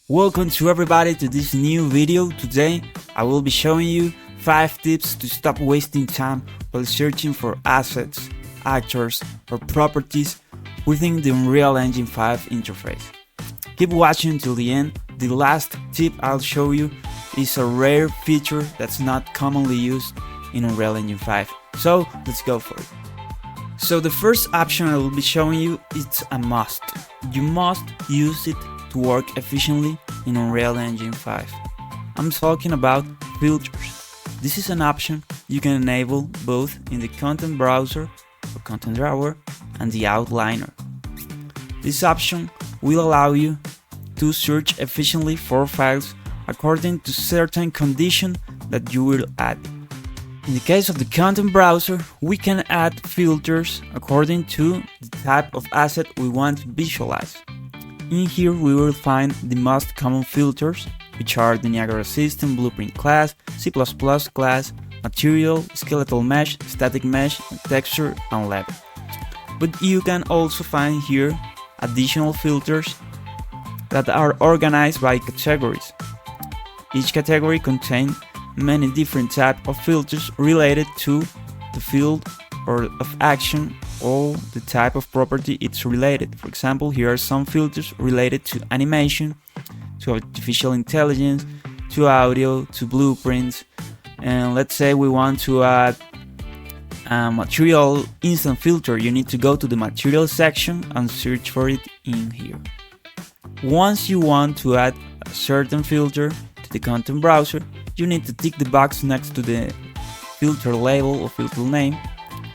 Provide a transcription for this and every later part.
Welcome to everybody to this new video. Today I will be showing you 5 tips to stop wasting time while searching for assets, actors or properties within the Unreal Engine 5 interface. Keep watching until the end. The last tip I'll show you is a rare feature that's not commonly used in Unreal Engine 5. So let's go for it. So the first option I will be showing you is a must. You must use it to work efficiently in Unreal Engine 5. I'm talking about filters. This is an option you can enable both in the content browser or content drawer and the outliner. This option will allow you to search efficiently for files according to certain conditions that you will add. In the case of the content browser, we can add filters according to the type of asset we want to visualize. In here we will find the most common filters, which are the Niagara System, Blueprint class, C++ class, Material, Skeletal Mesh, Static Mesh, Texture, and Level. But you can also find here additional filters that are organized by categories. Each category contains many different types of filters related to the field or of action or the type of property it's related. For example, here are some filters related to animation, to artificial intelligence, to audio, to blueprints, and let's say we want to add a material instant filter. You need to go to the material section and search for it in here. Once you want to add a certain filter to the content browser, you need to tick the box next to the filter label or filter name.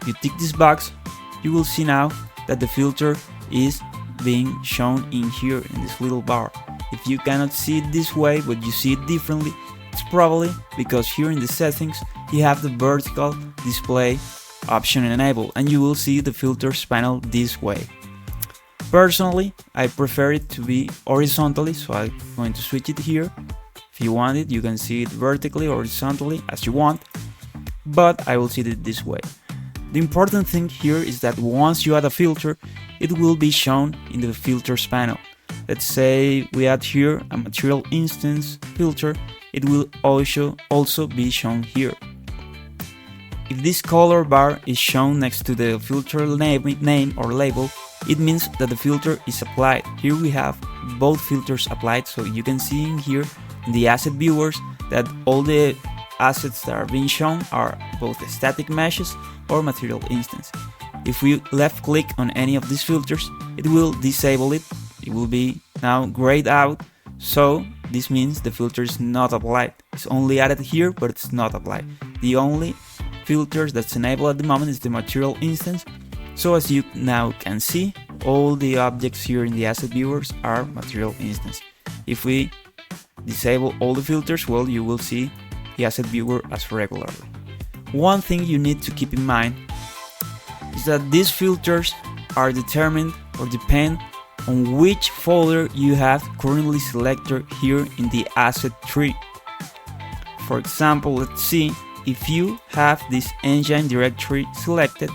If you tick this box, you will see now that the filter is being shown in here in this little bar. If you cannot see it this way but you see it differently, it's probably because here in the settings you have the vertical display option enabled and you will see the filters panel this way. Personally, I prefer it to be horizontally, so I'm going to switch it here. If you want it, you can see it vertically or horizontally as you want, but I will see it this way. The important thing here is that once you add a filter, it will be shown in the filters panel. Let's say we add here a material instance filter, it will also be shown here. If this color bar is shown next to the filter name or label, it means that the filter is applied. Here we have both filters applied, so you can see in here in the asset viewers that all the assets that are being shown are both static meshes or material instance. If we left click on any of these filters, it will disable it. It will be now grayed out, so this means the filter is not applied. It's only added here, but it's not applied. The only filters that's enabled at the moment is the material instance. So as you now can see, all the objects here in the asset viewers are material instance. If we disable all the filters, well, you will see the asset viewer as regularly. One thing you need to keep in mind is that these filters are determined or depend on which folder you have currently selected here in the asset tree. For example, let's see, if you have this engine directory selected,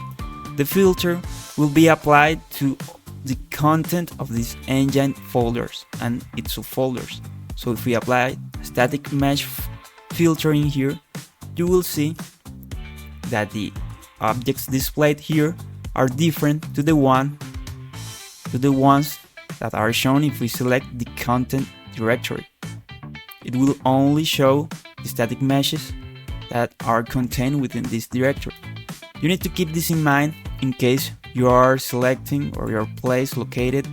the filter will be applied to the content of these engine folders and its subfolders. So if we apply static mesh filter in here, you will see that the objects displayed here are different to the ones that are shown if we select the content directory. It will only show the static meshes that are contained within this directory. You need to keep this in mind in case you are selecting or your place located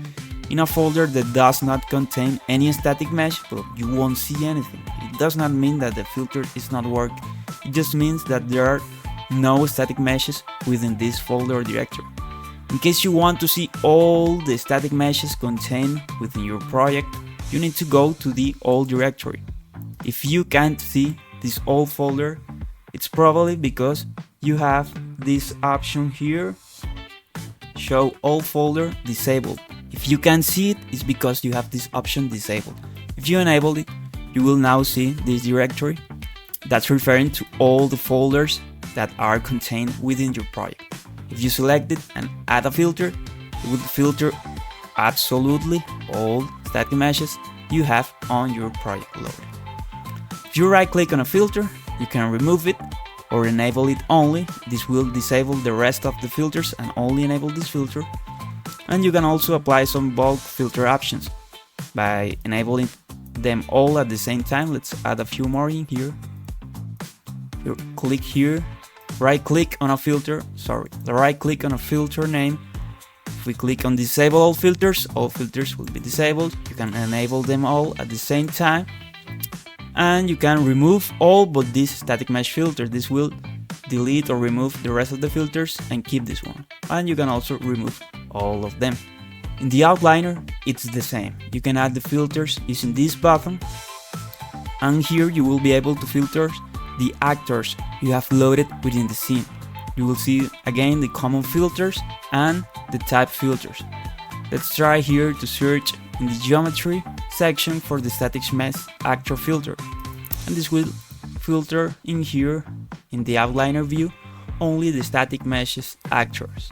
in a folder that does not contain any static mesh, but you won't see anything. It does not mean that the filter is not working. It just means that there are no static meshes within this folder or directory. In case you want to see all the static meshes contained within your project, you need to go to the all directory. If you can't see this all folder, it's probably because you have this option here, show all folder disabled. If you can't see it, it's because you have this option disabled. If you enable it, you will now see this directory that's referring to all the folders that are contained within your project. If you select it and add a filter, it will filter absolutely all static meshes you have on your project loaded. If you right click on a filter, you can remove it or enable it only. This will disable the rest of the filters and only enable this filter. And you can also apply some bulk filter options by enabling them all at the same time. Let's add a few more in here. You click here, right click on a filter, right click on a filter name. If we click on disable all filters will be disabled. You can enable them all at the same time. And you can remove all but this static mesh filter. This will delete or remove the rest of the filters and keep this one. And you can also remove all of them. In the outliner, it's the same. You can add the filters using this button. And here you will be able to filter the actors you have loaded within the scene. You will see again the common filters and the type filters. Let's try here to search in the geometry section for the static mesh actor filter, and this will filter in here in the outliner view only the static meshes actors.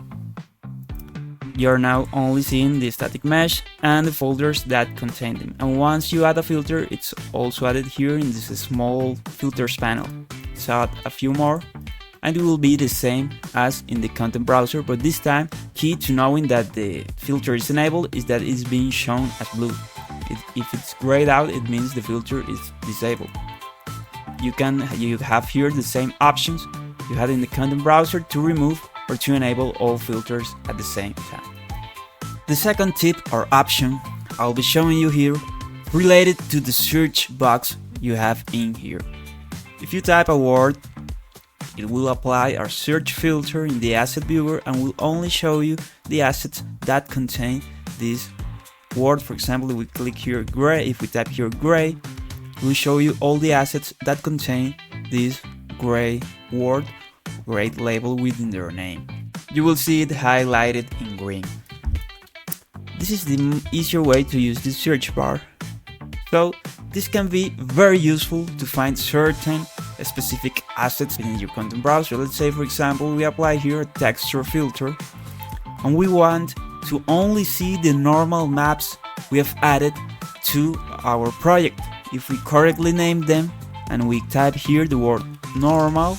You're now only seeing the static mesh and the folders that contain them, and once you add a filter, it's also added here in this small filters panel. So add a few more and it will be the same as in the content browser, but this time key to knowing that the filter is enabled is that it's being shown as blue. If it's grayed out, it means the filter is disabled. You have here the same options you had in the content browser to remove or to enable all filters at the same time. The second tip or option I'll be showing you here related to the search box you have in here. If you type a word, it will apply our search filter in the asset viewer and will only show you the assets that contain this word. For example, if we click here gray, if we type here gray, it will show you all the assets that contain this gray word, gray label within their name. You will see it highlighted in green. This is the easier way to use the search bar. So this can be very useful to find certain specific assets in your content browser. Let's say, for example, we apply here a texture filter and we want to only see the normal maps we have added to our project. If we correctly name them and we type here the word normal,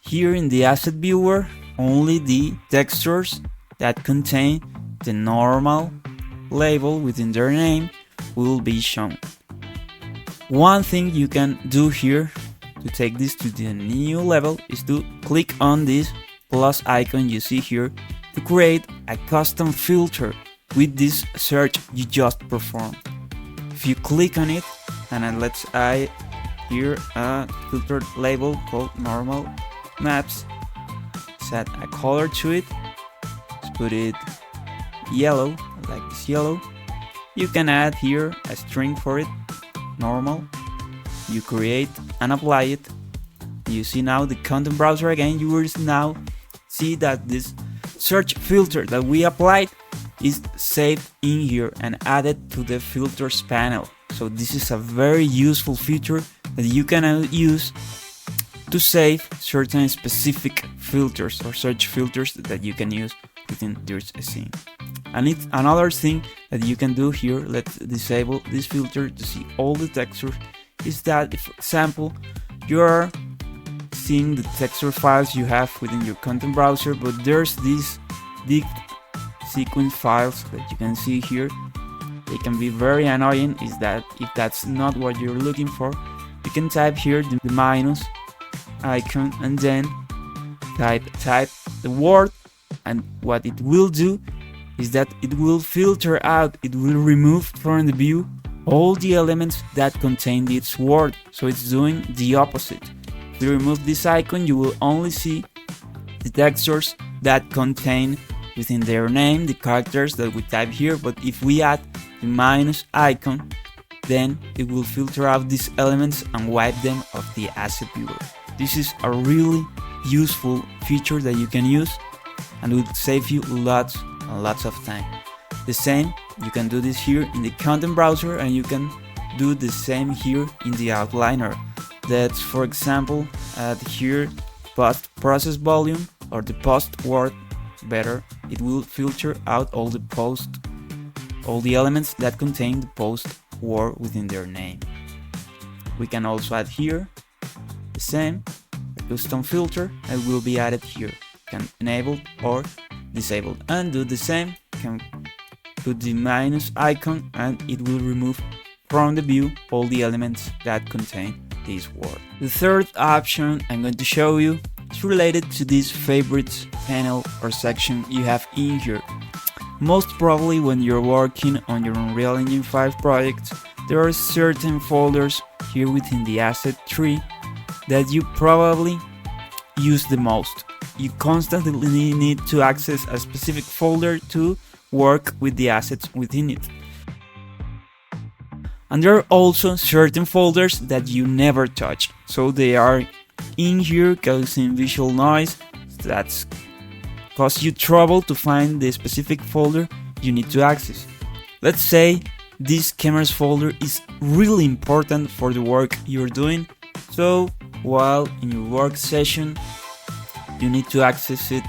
here in the asset viewer, only the textures that contain the normal label within their name will be shown. One thing you can do here to take this to the new level is to click on this plus icon you see here to create a custom filter with this search you just performed. If you click on it, and let's add here a filtered label called normal maps, set a color to it, let's put it yellow, like this yellow. You can add here a string for it, normal. You create and apply it. You see now the content browser again. You will now see that this search filter that we applied is saved in here and added to the filters panel. So this is a very useful feature that you can use to save certain specific filters or search filters that you can use within this scene. And it's another thing that you can do here. Let's disable this filter to see all the textures. Is that if, for example, you're seeing the texture files you have within your content browser, but there's these big sequence files that you can see here. They can be very annoying. Is that if that's not what you're looking for, you can type here the minus icon and then type the word, and what it will do is that it will filter out, it will remove from the view all the elements that contain this word. So it's doing the opposite. If you remove this icon, you will only see the textures that contain within their name the characters that we type here. But if we add the minus icon, then it will filter out these elements and wipe them off the asset viewer. This is a really useful feature that you can use and will save you lots and lots of time. The same, you can do this here in the content browser, and you can do the same here in the outliner. That's, for example, add here post process volume or the post word better. It will filter out all the post all the elements that contain the post word within their name. We can also add here the same, a custom filter that will be added here. Can enable or disable, and do the same. Can put the minus icon and it will remove from the view all the elements that contain this word. The third option I'm going to show you is related to this favorites panel or section you have in here. Most probably when you're working on your Unreal Engine 5 project, there are certain folders here within the asset tree that you probably use the most. You constantly need to access a specific folder to work with the assets within it. And there are also certain folders that you never touch, so they are in here causing visual noise that's cause you trouble to find the specific folder you need to access. Let's say this cameras folder is really important for the work you're doing, so while in your work session you need to access it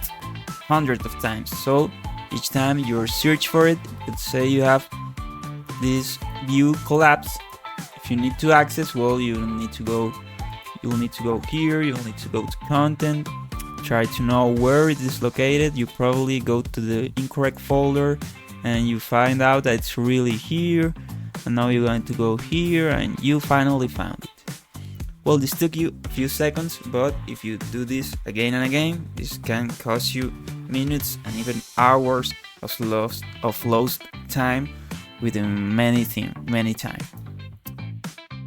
hundreds of times. So each time you search for it, let's say you have this view collapse. If you need to access, well, you'll need to go here, you'll need to go to content, try to know where it is located. You probably go to the incorrect folder and you find out that it's really here, and now you're going to go here and you finally found it. Well, this took you a few seconds, but if you do this again and again, this can cost you minutes and even hours of lost time within many times.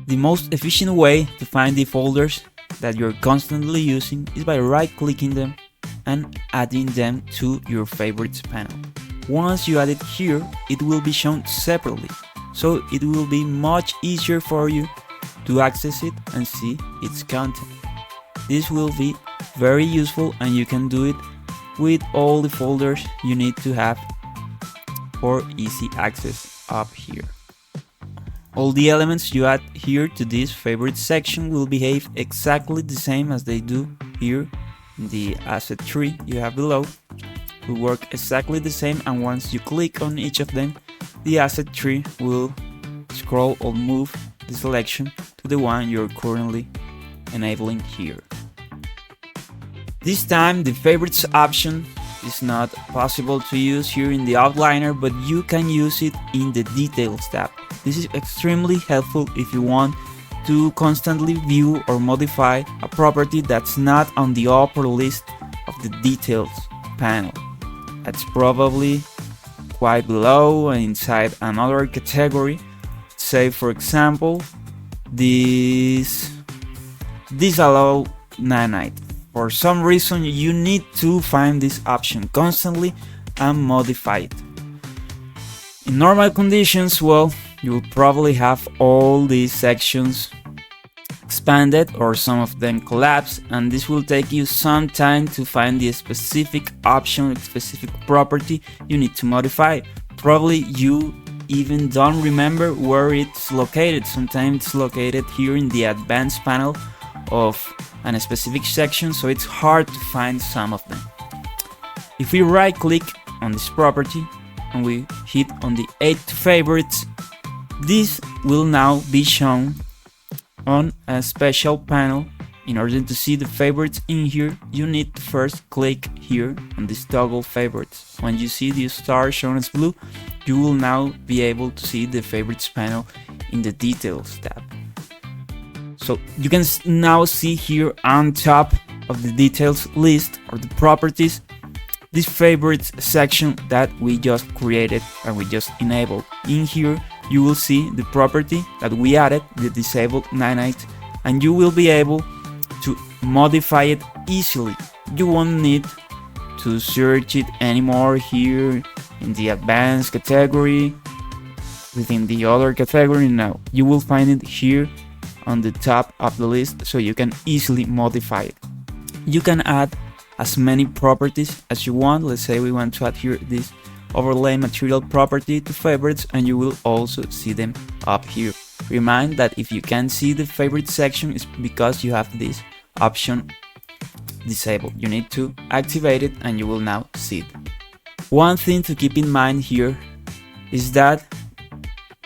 The most efficient way to find the folders that you're constantly using is by right-clicking them and adding them to your favorites panel. Once you add it here, it will be shown separately, so it will be much easier for you to access it and see its content. This will be very useful, and you can do it with all the folders you need to have for easy access up here. All the elements you add here to this favorite section will behave exactly the same as they do here in the asset tree you have below. Will work exactly the same, and once you click on each of them, the asset tree will scroll or move the selection to the one you're currently enabling here. This time the favorites option is not possible to use here in the outliner, but you can use it in the details tab. This is extremely helpful if you want to constantly view or modify a property that's not on the upper list of the details panel. That's probably quite below and inside another category. Say for example this disallow nanite. For some reason you need to find this option constantly and modify it. In normal conditions, well, you will probably have all these sections expanded or some of them collapse, and this will take you some time to find the specific option, specific property you need to modify. Probably you even don't remember where it's located. Sometimes it's located here in the advanced panel of a specific section, so it's hard to find some of them. If we right click on this property and we hit on the add to favorites, this will now be shown on a special panel. In order to see the favorites in here, you need to first click here on this toggle favorites. When you see the star shown as blue, you will now be able to see the favorites panel in the details tab. So you can now see here on top of the details list or the properties, this favorites section that we just created and we just enabled. In here you will see the property that we added, the disabled nanite, and you will be able to modify it easily. You won't need to search it anymore here in the advanced category, within the other category. Now you will find it here on the top of the list, so you can easily modify it. You can add as many properties as you want. Let's say we want to add here this overlay material property to favorites, and you will also see them up here. Remind that if you can't see the favorite section, it's because you have this option disabled. You need to activate it and you will now see it. One thing to keep in mind here is that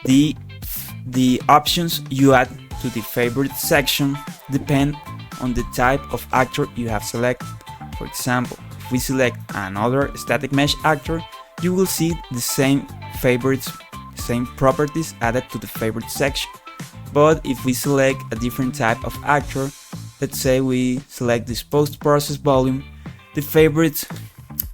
the options you add to the favorite section depend on the type of actor you have selected. For example, if we select another static mesh actor, you will see the same favorites, same properties added to the favorite section. But if we select a different type of actor, let's say we select this post-process volume, the favorites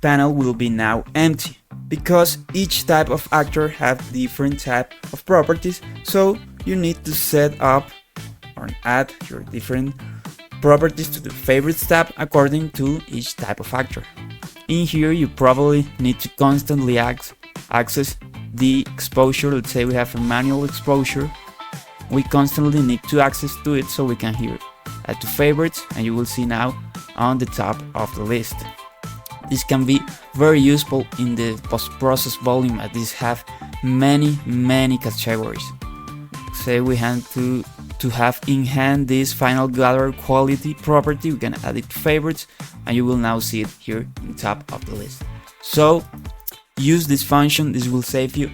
panel will be now empty, because each type of actor have different type of properties, so you need to set up or add your different properties to the favorites tab according to each type of actor. In here you probably need to constantly access the exposure. Let's say we have a manual exposure, we constantly need to access to it, so we can here add to favorites, and you will see now on the top of the list. This can be very useful in the post-process volume, as these have many categories. Say we have to have in hand this final gather quality property, we can add it to favorites, and you will now see it here in top of the list. So use this function, this will save you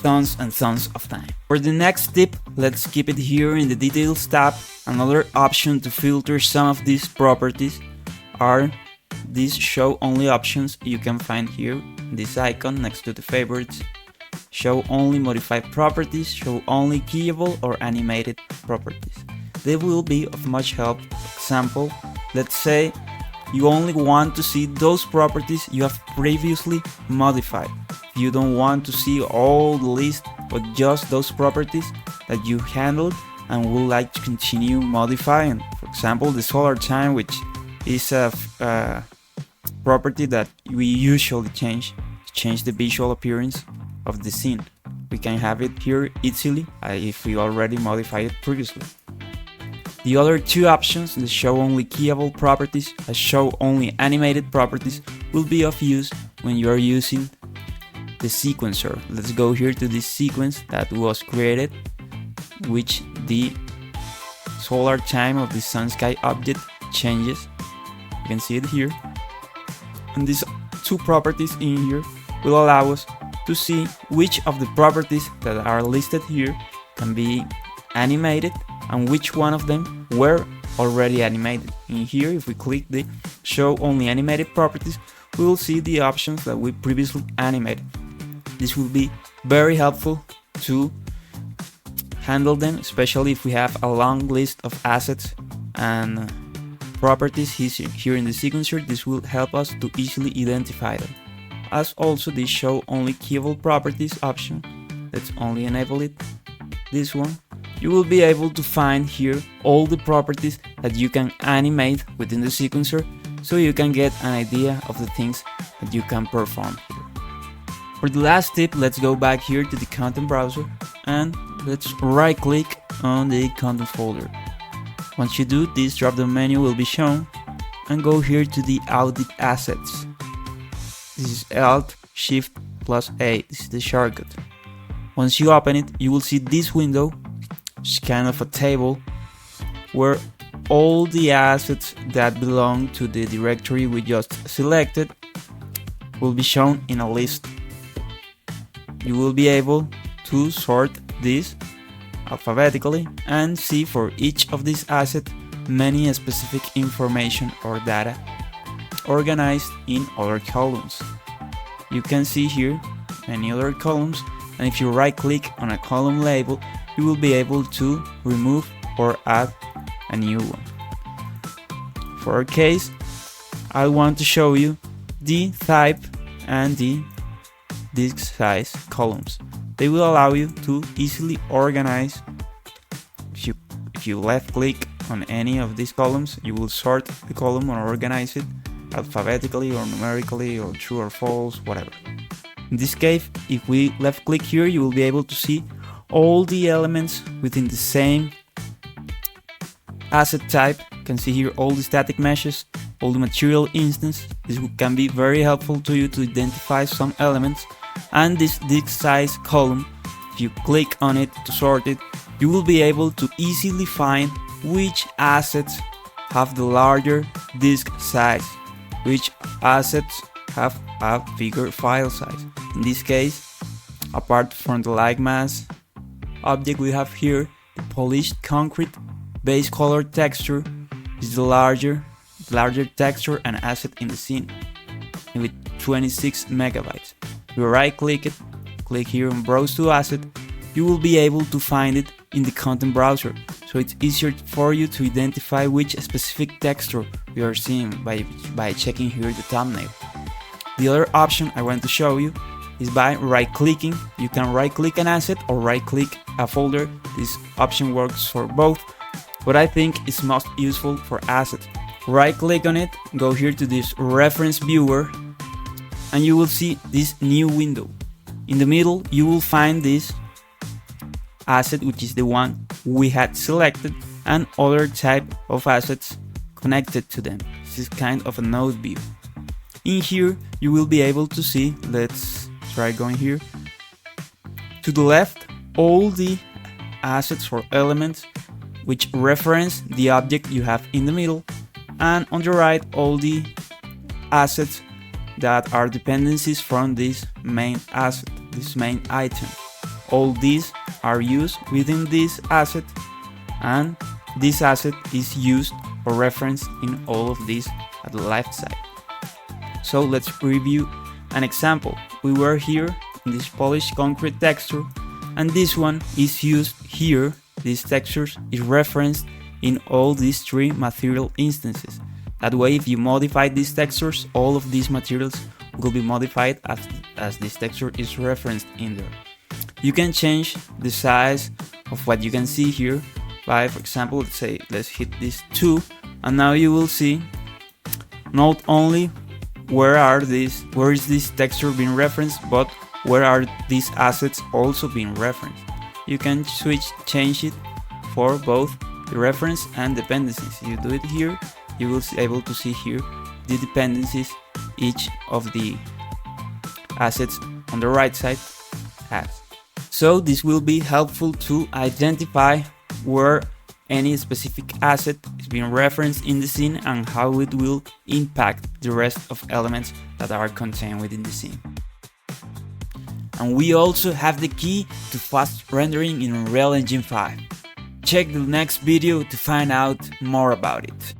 tons and tons of time. For the next tip, let's keep it here in the details tab. Another option to filter some of these properties are these show only options. You can find here this icon next to the favorites. Show only modified properties, show only keyable or animated properties. They will be of much help. For example, let's say you only want to see those properties you have previously modified. You don't want to see all the list, but just those properties that you handled and would like to continue modifying. For example, the solar time, which is a property that we usually change to change the visual appearance of the scene. We can have it here easily if we already modified it previously. The other two options, the show only keyable properties and show only animated properties, will be of use when you are using the sequencer. Let's go here to this sequence that was created, which the solar time of the sun sky object changes. You can see it here. And these two properties in here will allow us to see which of the properties that are listed here can be animated and which one of them were already animated. In here, if we click the show only animated properties, we will see the options that we previously animated. This will be very helpful to handle them, especially if we have a long list of assets and properties here in the sequencer. This will help us to easily identify them. As also the show only keyable properties option, let's only enable it, this one. You will be able to find here all the properties that you can animate within the sequencer, so you can get an idea of the things that you can perform here. For the last tip, let's go back here to the content browser and let's right click on the content folder. Once you do, this drop down menu will be shown, and go here to the audit assets. This is Alt Shift plus A, this is the shortcut. Once you open it, you will see this window, which is kind of a table where all the assets that belong to the directory we just selected will be shown in a list. You will be able to sort this alphabetically and see for each of these assets many specific information or data organized in other columns. You can see here many other columns, and if you right click on a column label, you will be able to remove or add a new one. For our case, I want to show you the type and the disk size columns. They will allow you to easily organize. If you left click on any of these columns, you will sort the column or organize it alphabetically or numerically or true or false, whatever. In this case, if we left click here, you will be able to see all the elements within the same asset type. You can see here all the static meshes, all the material instance. This can be very helpful to you to identify some elements. And this disk size column, if you click on it to sort it, you will be able to easily find which assets have the larger disk size, which assets have a bigger file size. In this case, Apart from the like mass object, we have here the polished concrete base color texture. Is the larger texture and asset in the scene with 26 megabytes. You right click it, click here on browse to asset. You will be able to find it in the content browser, so it's easier for you to identify which specific texture you are seeing by checking here the thumbnail. The other option I want to show you is by right clicking. You can right click an asset or right click a folder. This option works for both, but I think it's most useful for assets. Right click on it, go here to this reference viewer, and you will see this new window. In the middle you will find this asset, which is the one we had selected, and other type of assets connected to them. This is kind of a node view. In here you will be able to see, let's try going here, to the left all the assets or elements which reference the object you have in the middle, and on the right all the assets that are dependencies from this main asset, this main item. All these are used within this asset, and this asset is used or referenced in all of these at the left side. So let's review an example. We were here in this polished concrete texture, and this one is used here. This texture is referenced in all these three material instances. That way, if you modify these textures, all of these materials will be modified as this texture is referenced in there. You can change the size of what you can see here by, for example, let's hit this 2, and now you will see not only where is this texture being referenced, but where are these assets also being referenced. You can change it for both the reference and dependencies. You do it here, you will be able to see here the dependencies each of the assets on the right side has. So this will be helpful to identify where any specific asset is being referenced in the scene and how it will impact the rest of elements that are contained within the scene. And we also have the key to fast rendering in Unreal Engine 5. Check the next video to find out more about it.